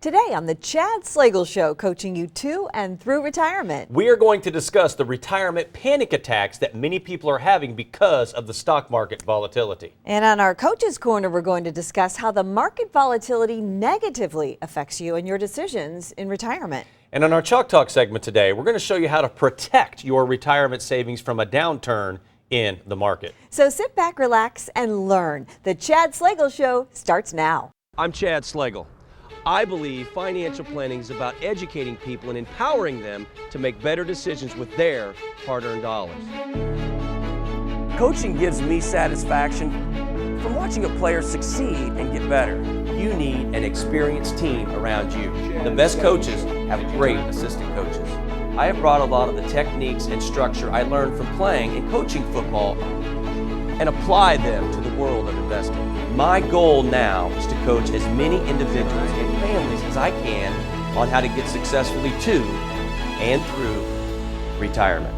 Today on the Chad Slagle Show, coaching you to and through retirement. We are going to discuss the retirement panic attacks that many people are having because of the stock market volatility. And on our Coach's Corner, we're going to discuss how the market volatility negatively affects you and your decisions in retirement. And on our Chalk Talk segment today, we're going to show you how to protect your retirement savings from a downturn in the market. So sit back, relax, and learn. The Chad Slagle Show starts now. I'm Chad Slagle. I believe financial planning is about educating people and empowering them to make better decisions with their hard-earned dollars. Coaching gives me satisfaction from watching a player succeed and get better. You need an experienced team around you. The best coaches have great assistant coaches. I have brought a lot of the techniques and structure I learned from playing and coaching football and applied them to the world of investing. My goal now is to coach as many individuals and families as I can on how to get successfully to and through retirement.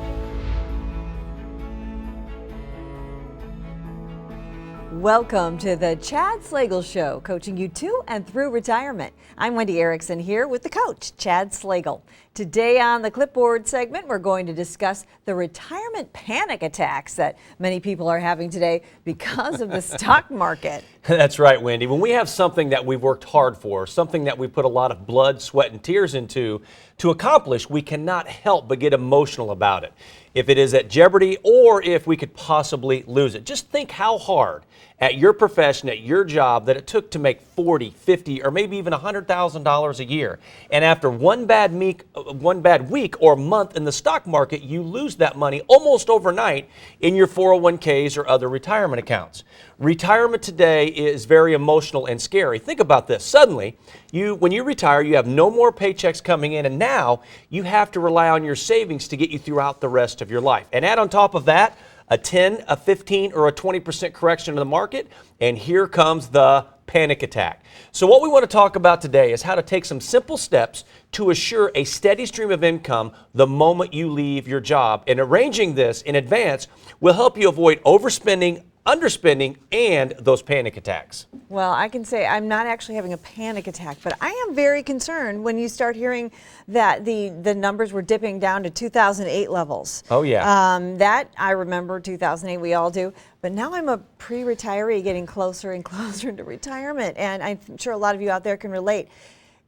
Welcome to the Chad Slagle Show, coaching you to and through retirement. I'm Wendy Erickson here with the coach, Chad Slagle. Today on the Clipboard segment, we're going to discuss the retirement panic attacks that many people are having today because of the stock market. That's right, Wendy. When we have something that we've worked hard for, something that we put a lot of blood, sweat, and tears into to accomplish, we cannot help but get emotional about it. If it is at jeopardy or if we could possibly lose it. Just think how hard at your profession, at your job, that it took to make $40, $50, or maybe even $100,000 a year. And after one bad week or month in the stock market, you lose that money almost overnight in your 401ks or other retirement accounts. Retirement today is very emotional and scary. Think about this. Suddenly, when you retire, you have no more paychecks coming in, and now you have to rely on your savings to get you throughout the rest of your life. And add on top of that, a 10, a 15, or a 20% correction in the market, and here comes the panic attack. So what we want to talk about today is how to take some simple steps to assure a steady stream of income the moment you leave your job. And arranging this in advance will help you avoid overspending, underspending, and those panic attacks. Well, I can say I'm not actually having a panic attack, but I am very concerned when you start hearing that the numbers were dipping down to 2008 levels. Oh, yeah. That I remember 2008, we all do. But now I'm a pre-retiree getting closer and closer to retirement, and I'm sure a lot of you out there can relate.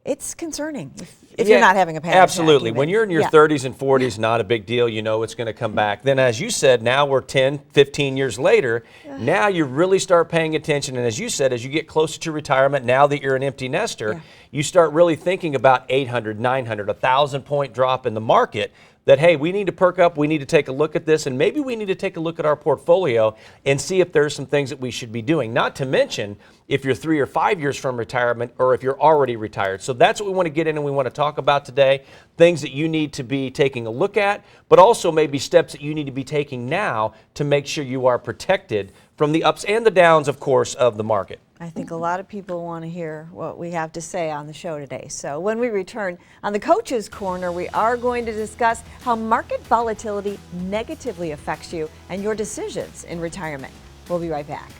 It's concerning if you're not having a panic absolutely. attack. When you're in your 30s and 40s, not a big deal. You know it's going to come back. Then, as you said, now we're 10, 15 years later. Now you really start paying attention. And as you said, as you get closer to retirement, now that you're an empty nester, you start really thinking about 800, 900, 1,000-point drop in the market. That, hey, we need to perk up, we need to take a look at this, and maybe we need to take a look at our portfolio and see if there's some things that we should be doing. Not to mention if you're 3 or 5 years from retirement or if you're already retired. So that's what we want to get in and we want to talk about today. Things that you need to be taking a look at, but also maybe steps that you need to be taking now to make sure you are protected from the ups and the downs, of course, of the market. I think a lot of people want to hear what we have to say on the show today. So when we return on the Coach's Corner, we are going to discuss how market volatility negatively affects you and your decisions in retirement. We'll be right back.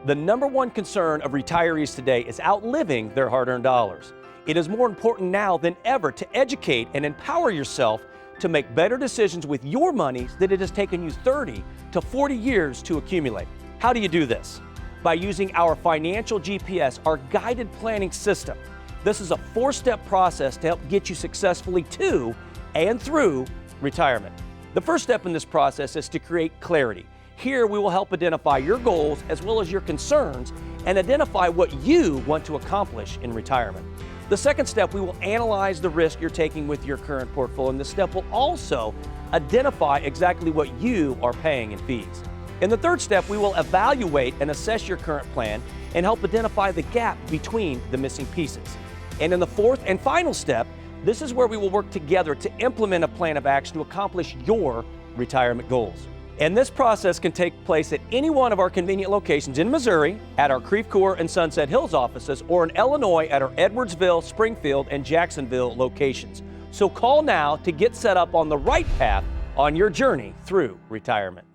The number one concern of retirees today is outliving their hard-earned dollars. It is more important now than ever to educate and empower yourself to make better decisions with your money than it has taken you 30 to 40 years to accumulate. How do you do this? By using our financial GPS, our guided planning system. This is a 4-step process to help get you successfully to and through retirement. The first step in this process is to create clarity. Here we will help identify your goals as well as your concerns and identify what you want to accomplish in retirement. The second step, we will analyze the risk you're taking with your current portfolio, and this step will also identify exactly what you are paying in fees. In the third step, we will evaluate and assess your current plan and help identify the gap between the missing pieces. And in the fourth and final step, this is where we will work together to implement a plan of action to accomplish your retirement goals. And this process can take place at any one of our convenient locations in Missouri, at our Creve Coeur and Sunset Hills offices, or in Illinois at our Edwardsville, Springfield, and Jacksonville locations. So call now to get set up on the right path on your journey through retirement.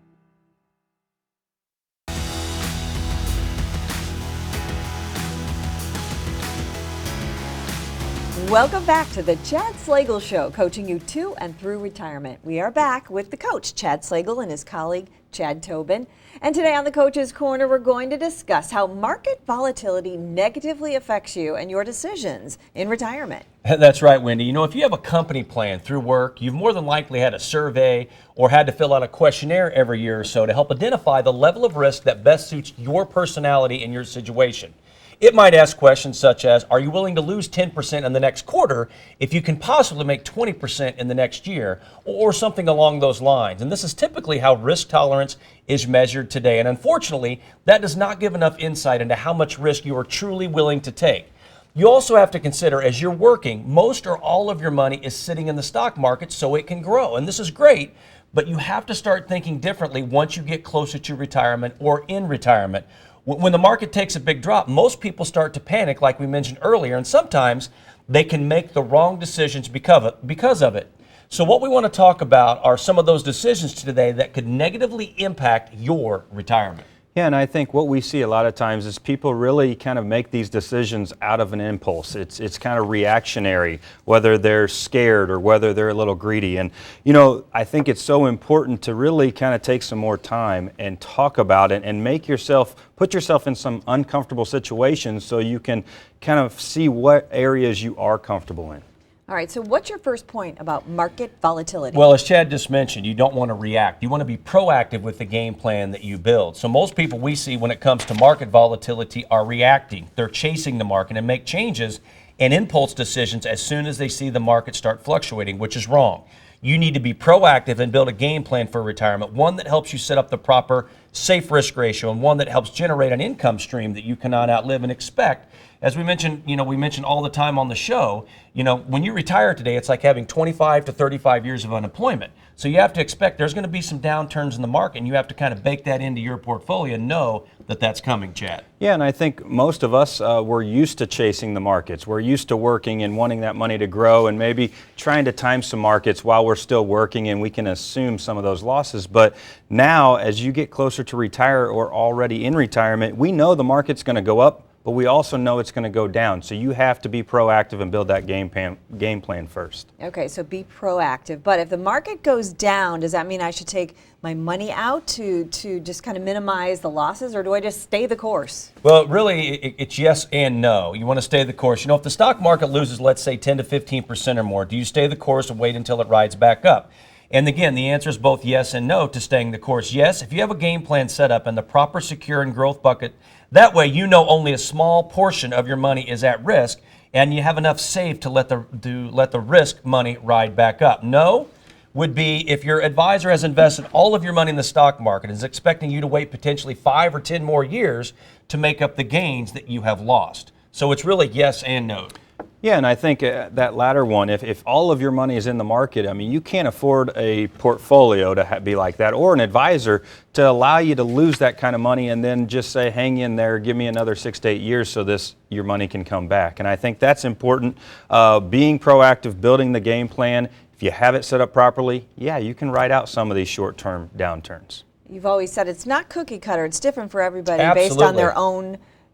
Welcome back to the Chad Slagle Show, coaching you to and through retirement. We are back with the coach, Chad Slagle, and his colleague, Chad Tobin. And today on the Coach's Corner, we're going to discuss how market volatility negatively affects you and your decisions in retirement. That's right, Wendy. You know, if you have a company plan through work, you've more than likely had a survey or had to fill out a questionnaire every year or so to help identify the level of risk that best suits your personality and your situation. It might ask questions such as, are you willing to lose 10% in the next quarter if you can possibly make 20% in the next year, or something along those lines? And this is typically how risk tolerance is measured today. And unfortunately, that does not give enough insight into how much risk you are truly willing to take. You also have to consider, as you're working, most or all of your money is sitting in the stock market so it can grow. And this is great, but you have to start thinking differently once you get closer to retirement or in retirement. When the market takes a big drop, most people start to panic, like we mentioned earlier, and sometimes they can make the wrong decisions because of it. So what we want to talk about are some of those decisions today that could negatively impact your retirement. Yeah, and I think what we see a lot of times is people really kind of make these decisions out of an impulse. It's kind of reactionary, whether they're scared or whether they're a little greedy. And, you know, I think it's so important to really kind of take some more time and talk about it and put yourself in some uncomfortable situations so you can kind of see what areas you are comfortable in. All right, so what's your first point about market volatility? Well, as Chad just mentioned, you don't want to react. You want to be proactive with the game plan that you build. So most people we see when it comes to market volatility are reacting. They're chasing the market and make changes and impulse decisions as soon as they see the market start fluctuating, which is wrong. You need to be proactive and build a game plan for retirement, one that helps you set up the proper safe risk ratio and one that helps generate an income stream that you cannot outlive and expect. As we mentioned, we mention all the time on the show, when you retire today, it's like having 25 to 35 years of unemployment. So you have to expect there's going to be some downturns in the market, and you have to kind of bake that into your portfolio and know that that's coming, Chad. Yeah, and I think most of us, we're used to chasing the markets. We're used to working and wanting that money to grow and maybe trying to time some markets while we're still working, and we can assume some of those losses. But now, as you get closer to retire or already in retirement, we know the market's going to go up, but we also know it's going to go down. So you have to be proactive and build that game plan first. Okay, so be proactive. But if the market goes down, does that mean I should take my money out to just kind of minimize the losses, or do I just stay the course? Well, really, it's yes and no. You want to stay the course. If the stock market loses, let's say 10 to 15% or more, do you stay the course and wait until it rides back up? And again, the answer is both yes and no to staying the course. Yes, if you have a game plan set up and the proper secure and growth bucket, that way you know only a small portion of your money is at risk and you have enough saved to let the risk money ride back up. No would be if your advisor has invested all of your money in the stock market and is expecting you to wait potentially 5 or 10 more years to make up the gains that you have lost. So it's really yes and no. Yeah, and I think that latter one, if all of your money is in the market, I mean, you can't afford a portfolio to be like that, or an advisor to allow you to lose that kind of money and then just say, hang in there, give me another 6 to 8 years so your money can come back. And I think that's important. Being proactive, building the game plan. If you have it set up properly, yeah, you can ride out some of these short-term downturns. You've always said it's not cookie cutter. It's different for everybody Absolutely. Based on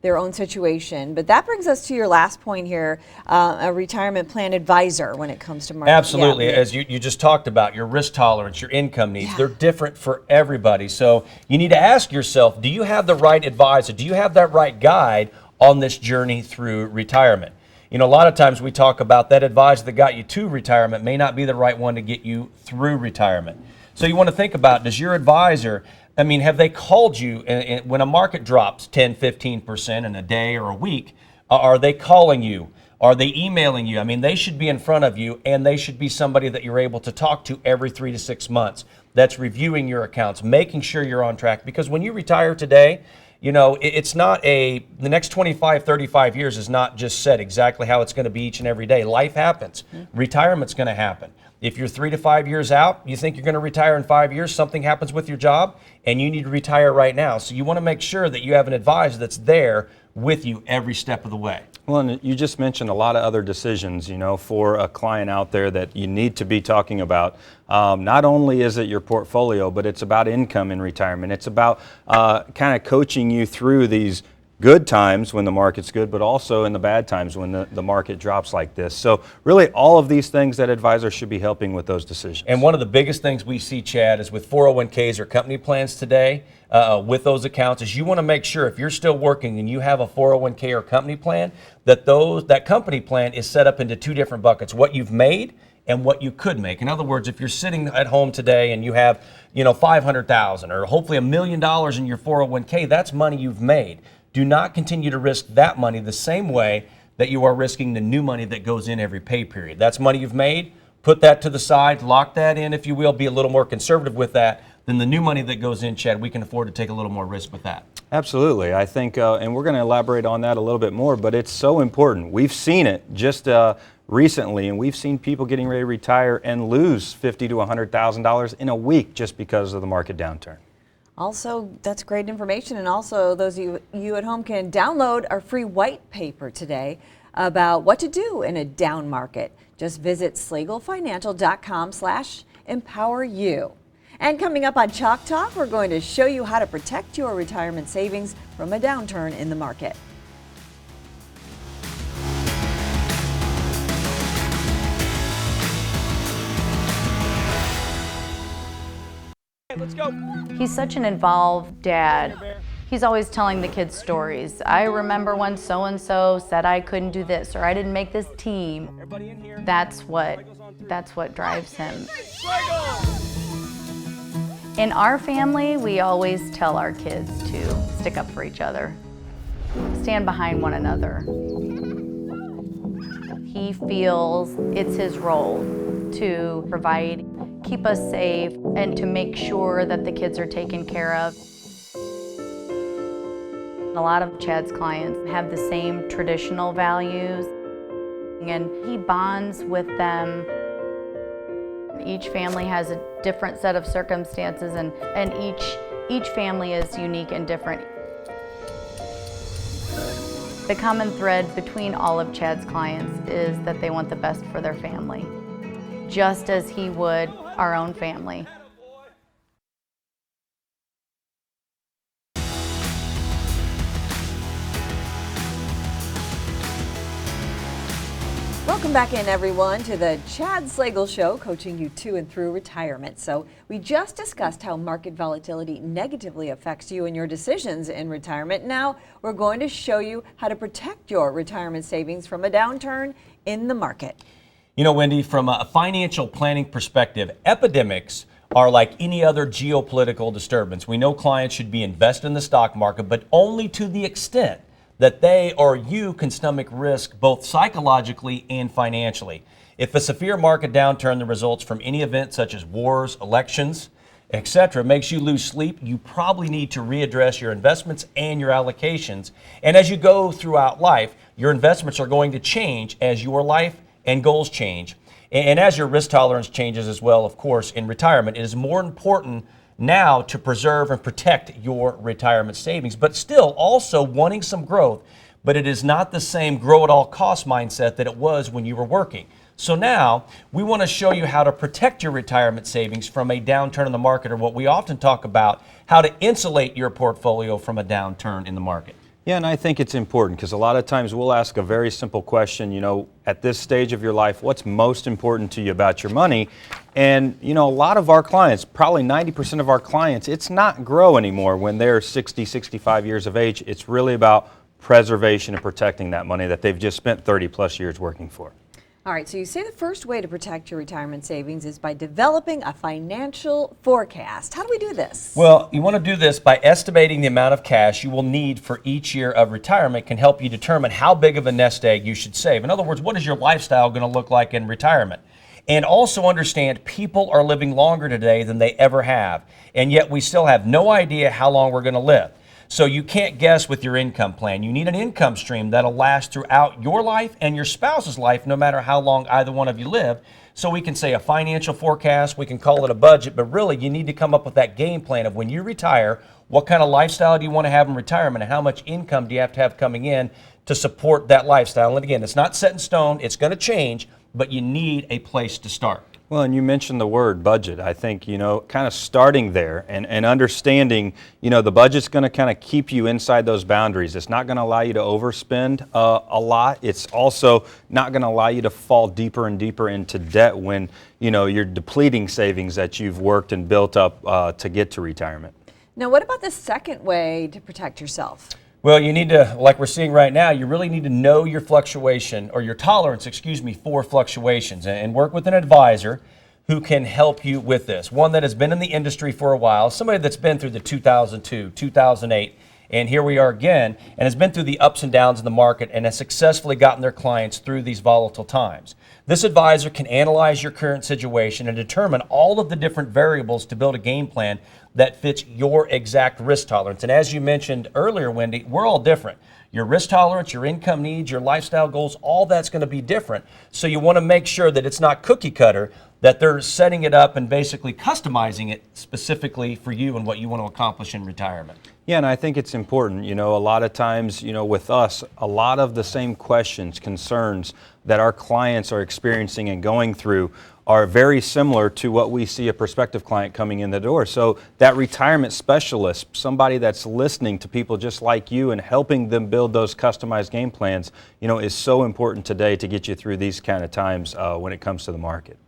their own situation. But that brings us to your last point here, a retirement plan advisor when it comes to market. Absolutely. Yeah. As you just talked about, your risk tolerance, your income needs, they're different for everybody. So you need to ask yourself, do you have the right advisor? Do you have that right guide on this journey through retirement? A lot of times we talk about that advisor that got you to retirement may not be the right one to get you through retirement. So you want to think about, does your advisor, have they called you when a market drops 10, 15% in a day or a week? Are they calling you? Are they emailing you? They should be in front of you, and they should be somebody that you're able to talk to every 3 to 6 months. That's reviewing your accounts, making sure you're on track. Because when you retire today, it's not the next 25, 35 years is not just set exactly how it's going to be each and every day. Life happens. Retirement's going to happen. If you're 3 to 5 years out, you think you're going to retire in 5 years, something happens with your job, and you need to retire right now. So you want to make sure that you have an advisor that's there with you every step of the way. Well, and you just mentioned a lot of other decisions, for a client out there that you need to be talking about. Not only is it your portfolio, but it's about income in retirement. It's about kind of coaching you through these good times when the market's good, but also in the bad times when the market drops like this. So really all of these things that advisors should be helping with those decisions. And one of the biggest things we see, Chad, is with 401ks or company plans today, with those accounts, is you want to make sure if you're still working and you have a 401k or company plan, that company plan is set up into two different buckets: what you've made and what you could make. In other words, if you're sitting at home today and you have, $500,000 or hopefully $1 million in your 401k, that's money you've made. Do not continue to risk that money the same way that you are risking the new money that goes in every pay period. That's money you've made. Put that to the side, lock that in, if you will. Be a little more conservative with that than the new money that goes in, Chad. We can afford to take a little more risk with that. Absolutely. I think, and we're going to elaborate on that a little bit more, but it's so important. We've seen it just recently, and we've seen people getting ready to retire and lose $50,000 to $100,000 in a week just because of the market downturn. Also, that's great information, and also those of you at home can download our free white paper today about what to do in a down market. Just visit slagelfinancial.com/empoweryou. And coming up on Chalk Talk, we're going to show you how to protect your retirement savings from a downturn in the market. Let's go. He's such an involved dad. He's always telling the kids stories. I remember when so-and-so said I couldn't do this, or I didn't make this team. That's what drives him. In our family, we always tell our kids to stick up for each other, stand behind one another. He feels it's his role to provide, keep us safe, and to make sure that the kids are taken care of. A lot of Chad's clients have the same traditional values, and he bonds with them. Each family has a different set of circumstances, and each family is unique and different. The common thread between all of Chad's clients is that they want the best for their family, just as he would our own family. Welcome back in, everyone, to the Chad Slagle Show, coaching you to and through retirement. So we just discussed how market volatility negatively affects you and your decisions in retirement. Now we're going to show you how to protect your retirement savings from a downturn in the market. Wendy, from a financial planning perspective, epidemics are like any other geopolitical disturbance. We know clients should be invested in the stock market, but only to the extent that they or you can stomach risk both psychologically and financially. If a severe market downturn that results from any event such as wars, elections, etc., makes you lose sleep, you probably need to readdress your investments and your allocations. And as you go throughout life, your investments are going to change as your life and goals change. And as your risk tolerance changes as well, of course, in retirement, it is more important now to preserve and protect your retirement savings, but still also wanting some growth. But it is not the same grow at all cost mindset that it was when you were working. So now we want to show you how to protect your retirement savings from a downturn in the market, or what we often talk about, how to insulate your portfolio from a downturn in the market. Yeah, and I think it's important because a lot of times we'll ask a very simple question, at this stage of your life, what's most important to you about your money? And, a lot of our clients, probably 90% of our clients, it's not grow anymore when they're 60, 65 years of age. It's really about preservation and protecting that money that they've just spent 30 plus years working for. All right, so you say the first way to protect your retirement savings is by developing a financial forecast. How do we do this? Well, you want to do this by estimating the amount of cash you will need for each year of retirement. Can help you determine how big of a nest egg you should save. In other words, what is your lifestyle going to look like in retirement? And also understand people are living longer today than they ever have, and yet we still have no idea how long we're going to live. So you can't guess with your income plan. You need an income stream that'll last throughout your life and your spouse's life, no matter how long either one of you live. So we can say a financial forecast, we can call it a budget, but really you need to come up with that game plan of when you retire, what kind of lifestyle do you want to have in retirement, and how much income do you have to have coming in to support that lifestyle. And again, it's not set in stone, it's going to change, but you need a place to start. Well, and you mentioned the word budget. I think, kind of starting there and understanding, the budget's going to kind of keep you inside those boundaries. It's not going to allow you to overspend a lot. It's also not going to allow you to fall deeper and deeper into debt when, you're depleting savings that you've worked and built up to get to retirement. Now, what about the second way to protect yourself? Well, you need to, like we're seeing right now, you really need to know your fluctuation, or your tolerance, for fluctuations, and work with an advisor who can help you with this. One that has been in the industry for a while, somebody that's been through the 2002, 2008, and here we are again, and has been through the ups and downs in the market and has successfully gotten their clients through these volatile times. This advisor can analyze your current situation and determine all of the different variables to build a game plan that fits your exact risk tolerance. And as you mentioned earlier, Wendy, we're all different. Your risk tolerance, your income needs, your lifestyle goals, all that's going to be different. So you want to make sure that it's not cookie cutter, that they're setting it up and basically customizing it specifically for you and what you want to accomplish in retirement. Yeah, and I think it's important, a lot of times, with us, a lot of the same questions, concerns that our clients are experiencing and going through are very similar to what we see a prospective client coming in the door. So that retirement specialist, somebody that's listening to people just like you and helping them build those customized game plans, is so important today to get you through these kind of times when it comes to the market.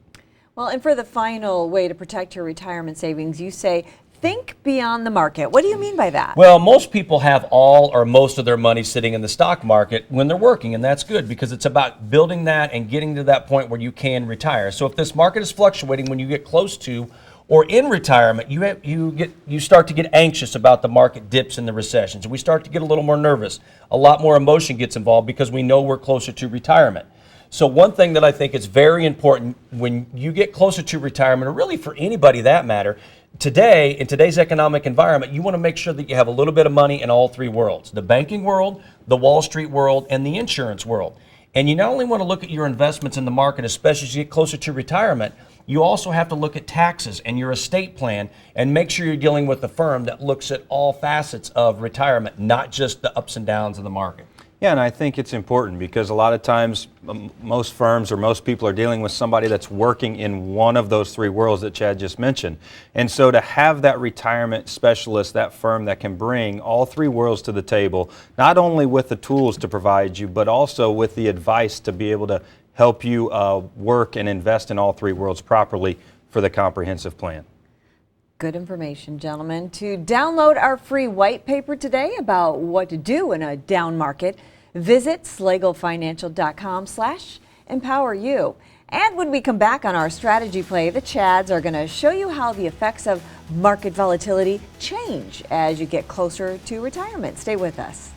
Well, and for the final way to protect your retirement savings, you say, think beyond the market. What do you mean by that? Well, most people have all or most of their money sitting in the stock market when they're working, and that's good because it's about building that and getting to that point where you can retire. So if this market is fluctuating when you get close to or in retirement, you start to get anxious about the market dips and the recessions. We start to get a little more nervous. A lot more emotion gets involved because we know we're closer to retirement. So one thing that I think is very important when you get closer to retirement, or really for anybody that matter, today, in today's economic environment, you want to make sure that you have a little bit of money in all three worlds: the banking world, the Wall Street world, and the insurance world. And you not only want to look at your investments in the market, especially as you get closer to retirement, you also have to look at taxes and your estate plan and make sure you're dealing with a firm that looks at all facets of retirement, not just the ups and downs of the market. Yeah, and I think it's important because a lot of times most firms or most people are dealing with somebody that's working in one of those three worlds that Chad just mentioned. And so to have that retirement specialist, that firm that can bring all three worlds to the table, not only with the tools to provide you, but also with the advice to be able to help you work and invest in all three worlds properly for the comprehensive plan. Good information, gentlemen. To download our free white paper today about what to do in a down market, visit slagelfinancial.com/empoweryou. And when we come back on our strategy play, the Chads are going to show you how the effects of market volatility change as you get closer to retirement. Stay with us.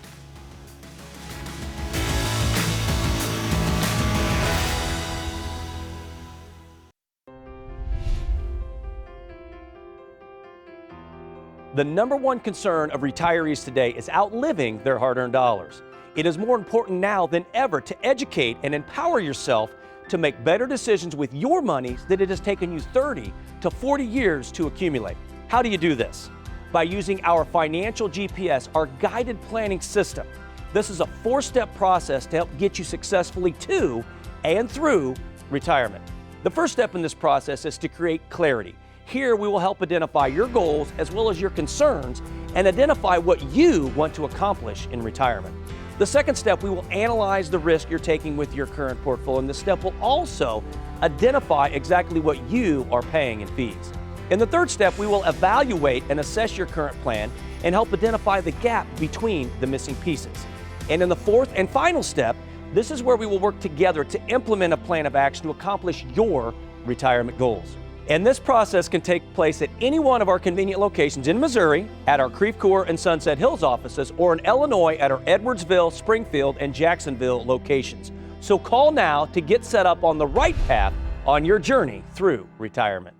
The number one concern of retirees today is outliving their hard-earned dollars. It is more important now than ever to educate and empower yourself to make better decisions with your money than it has taken you 30 to 40 years to accumulate. How do you do this? By using our financial GPS, our guided planning system. This is a 4-step process to help get you successfully to and through retirement. The first step in this process is to create clarity. Here we will help identify your goals as well as your concerns and identify what you want to accomplish in retirement. The second step, we will analyze the risk you're taking with your current portfolio, and this step will also identify exactly what you are paying in fees. In the third step, we will evaluate and assess your current plan and help identify the gap between the missing pieces. And in the fourth and final step, this is where we will work together to implement a plan of action to accomplish your retirement goals. And this process can take place at any one of our convenient locations in Missouri, at our Creve Coeur and Sunset Hills offices, or in Illinois at our Edwardsville, Springfield, and Jacksonville locations. So call now to get set up on the right path on your journey through retirement.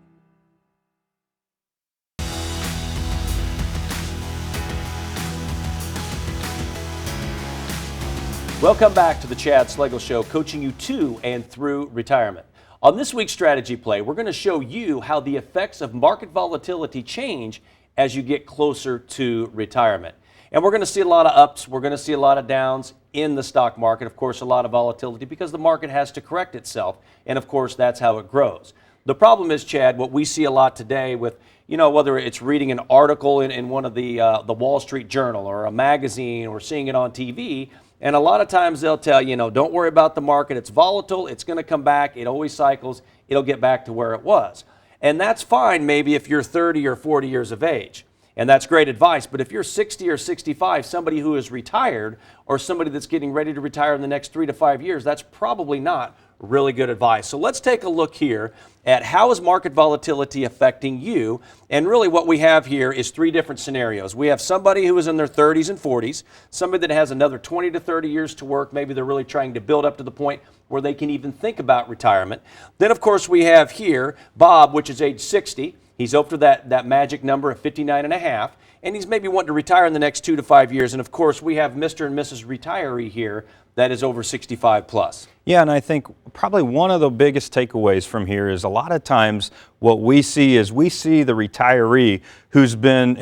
Welcome back to the Chad Slagle Show, coaching you to and through retirement. On this week's strategy play, we're going to show you how the effects of market volatility change as you get closer to retirement. And we're going to see a lot of ups, we're going to see a lot of downs in the stock market, of course a lot of volatility because the market has to correct itself, and of course that's how it grows. The problem is, Chad, what we see a lot today with, whether it's reading an article in one of the Wall Street Journal or a magazine or seeing it on TV, and a lot of times they'll tell you, don't worry about the market, it's volatile, it's going to come back, it always cycles, it'll get back to where it was. And that's fine maybe if you're 30 or 40 years of age. And that's great advice, but if you're 60 or 65, somebody who is retired or somebody that's getting ready to retire in the next 3 to 5 years, that's probably not really good advice. So let's take a look here at how is market volatility affecting you. And really what we have here is 3 different scenarios. We have somebody who is in their 30s and 40s, somebody that has another 20 to 30 years to work. Maybe they're really trying to build up to the point where they can even think about retirement. Then of course we have here Bob, which is age 60. He's up to that magic number of 59 and a half, and he's maybe wanting to retire in the next 2 to 5 years. And of course, we have Mr. and Mrs. Retiree here that is over 65 plus. Yeah, and I think probably one of the biggest takeaways from here is a lot of times what we see is we see the retiree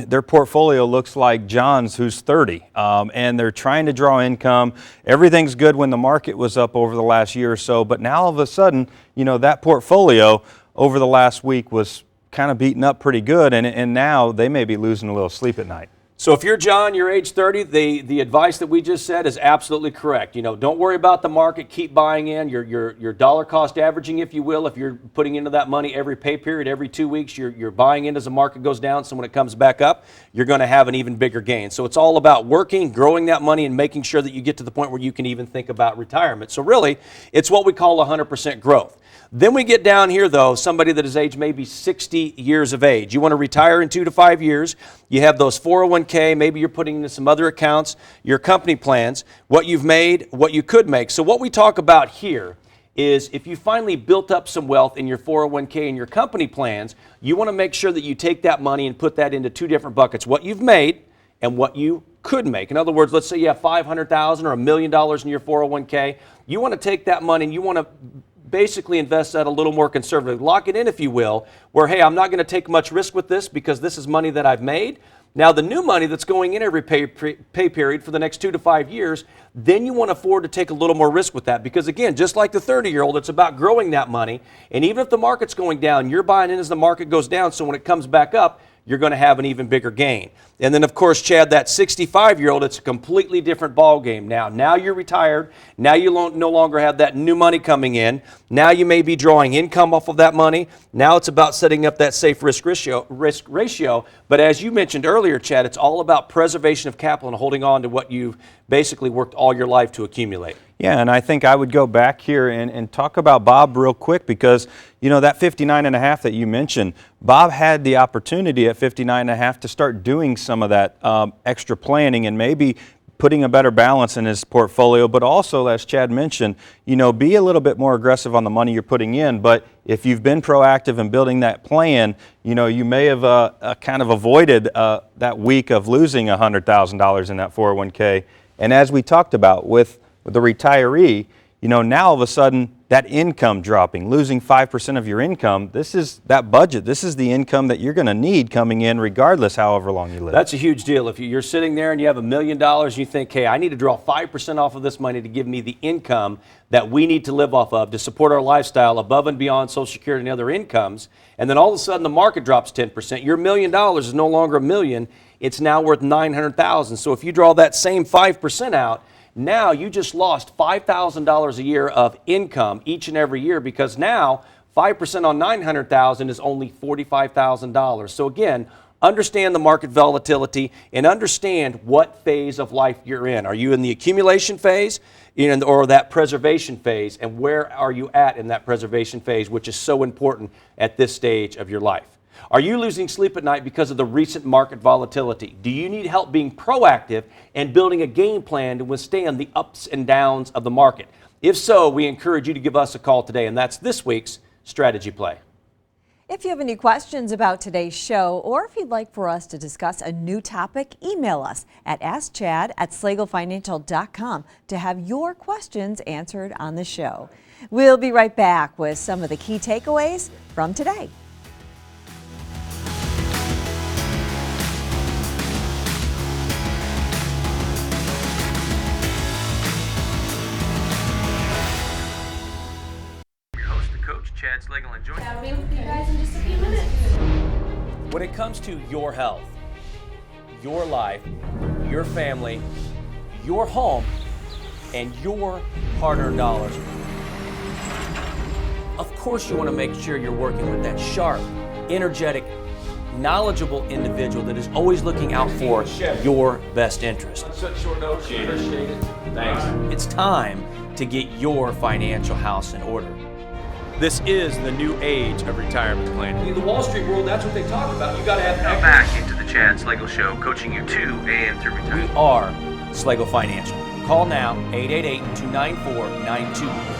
their portfolio looks like John's who's 30, and they're trying to draw income. Everything's good when the market was up over the last year or so, but now all of a sudden, that portfolio over the last week was kind of beaten up pretty good, and now they may be losing a little sleep at night. So if you're John, you're age 30, the advice that we just said is absolutely correct. Don't worry about the market, keep buying in, your dollar cost averaging, if you will. If you're putting into that money every pay period, every 2 weeks, you're buying in as the market goes down, so when it comes back up, you're going to have an even bigger gain. So it's all about working, growing that money, and making sure that you get to the point where you can even think about retirement. So really, it's what we call 100% growth. Then we get down here, though, somebody that is age maybe 60 years of age. You want to retire in 2 to 5 years. You have those 401k, maybe you're putting into some other accounts, your company plans, what you've made, what you could make. So what we talk about here is if you finally built up some wealth in your 401k and your company plans, you want to make sure that you take that money and put that into 2 different buckets, what you've made and what you could make. In other words, let's say you have $500,000 or $1 million in your 401k. You want to take that money and you want to basically invest that a little more conservatively. Lock it in, if you will, where, hey, I'm not going to take much risk with this because this is money that I've made. Now, the new money that's going in every pay period for the next 2 to 5 years, then you want to afford to take a little more risk with that because, again, just like the 30-year-old, it's about growing that money. And even if the market's going down, you're buying in as the market goes down, so when it comes back up, you're going to have an even bigger gain. And then, of course, Chad, that 65-year-old, it's a completely different ball game now. Now you're retired. Now you no longer have that new money coming in. Now you may be drawing income off of that money. Now it's about setting up that safe risk ratio. But as you mentioned earlier, Chad, it's all about preservation of capital and holding on to what you've basically worked all your life to accumulate. Yeah, and I think I would go back here and talk about Bob real quick because, that 59 and a half that you mentioned, Bob had the opportunity at 59 and a half to start doing some of that extra planning and maybe putting a better balance in his portfolio, but also, as Chad mentioned, be a little bit more aggressive on the money you're putting in. But if you've been proactive in building that plan, you may have kind of avoided that week of losing $100,000 in that 401k. And as we talked about with the retiree, now all of a sudden that income dropping, losing 5% of your income, this is that budget. This is the income that you're going to need coming in regardless however long you live. That's a huge deal. If you're sitting there and you have $1 million, you think, hey, I need to draw 5% off of this money to give me the income that we need to live off of to support our lifestyle above and beyond Social Security and other incomes. And then all of a sudden the market drops 10%. Your $1 million is no longer $1 million. It's now worth $900,000. So if you draw that same 5% out, now you just lost $5,000 a year of income each and every year because now 5% on $900,000 is only $45,000. So again, understand the market volatility and understand what phase of life you're in. Are you in the accumulation phase or that preservation phase? And where are you at in that preservation phase, which is so important at this stage of your life? Are you losing sleep at night because of the recent market volatility? Do you need help being proactive and building a game plan to withstand the ups and downs of the market? If so, we encourage you to give us a call today, and that's this week's Strategy Play. If you have any questions about today's show, or if you'd like for us to discuss a new topic, email us at askchad@slagelfinancial.com to have your questions answered on the show. We'll be right back with some of the key takeaways from today. Slagle and join. I'll be with you guys in just a few minutes. When it comes to your health, your life, your family, your home, and your hard-earned dollars, of course you want to make sure you're working with that sharp, energetic, knowledgeable individual that is always looking out for your best interest. Such short notice. Appreciate it. Thanks. It's time to get your financial house in order. This is the new age of retirement planning. In the Wall Street world, that's what they talk about. You got to have Now back into the Chad Slagle Show, coaching you to and through retirement. We are Slagle Financial. Call now, 888-294-9248.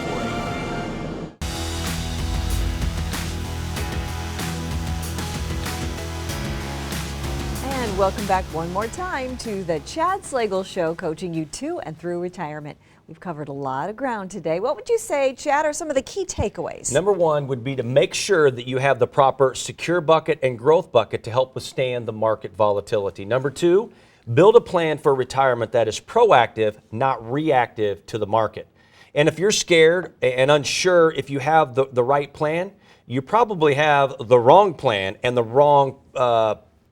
And welcome back one more time to the Chad Slagle Show, coaching you to and through retirement. We've covered a lot of ground today. What would you say, Chad, are some of the key takeaways? Number one would be to make sure that you have the proper secure bucket and growth bucket to help withstand the market volatility. Number two, build a plan for retirement that is proactive, not reactive to the market. And if you're scared and unsure if you have the right plan, you probably have the wrong plan and the wrong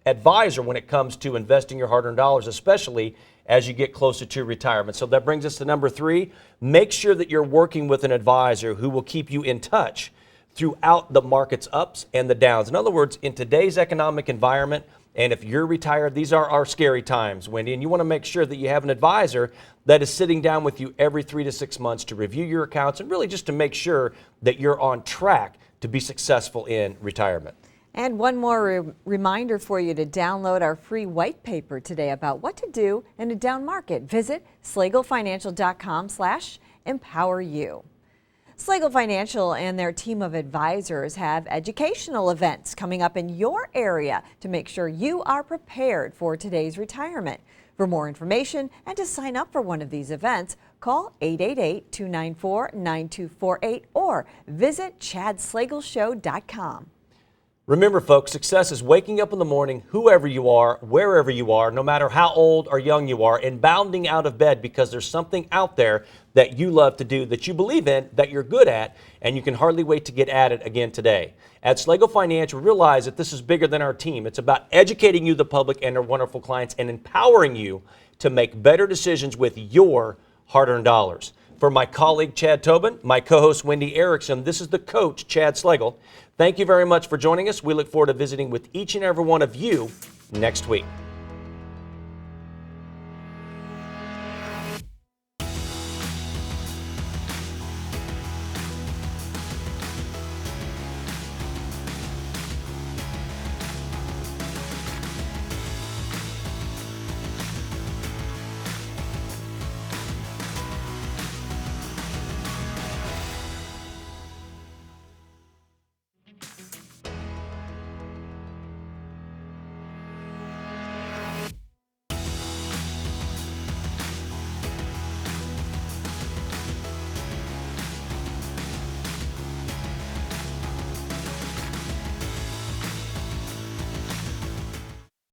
advisor when it comes to investing your hard-earned dollars, especially as you get closer to retirement. So that brings us to number three. Make sure that you're working with an advisor who will keep you in touch throughout the market's ups and the downs. In other words, in today's economic environment, and if you're retired, these are our scary times, Wendy, and you want to make sure that you have an advisor that is sitting down with you every 3 to 6 months to review your accounts and really just to make sure that you're on track to be successful in retirement. And one more reminder for you to download our free white paper today about what to do in a down market. Visit slaglefinancial.com/empoweryou. Slagle Financial and their team of advisors have educational events coming up in your area to make sure you are prepared for today's retirement. For more information and to sign up for one of these events, call 888-294-9248 or visit chadslagleshow.com. Remember, folks, success is waking up in the morning, whoever you are, wherever you are, no matter how old or young you are, and bounding out of bed because there's something out there that you love to do, that you believe in, that you're good at, and you can hardly wait to get at it again today. At Slagle Financial, realize that this is bigger than our team. It's about educating you, the public, and our wonderful clients, and empowering you to make better decisions with your hard-earned dollars. For my colleague, Chad Tobin, my co-host, Wendy Erickson, this is the coach, Chad Slagle. Thank you very much for joining us. We look forward to visiting with each and every one of you next week.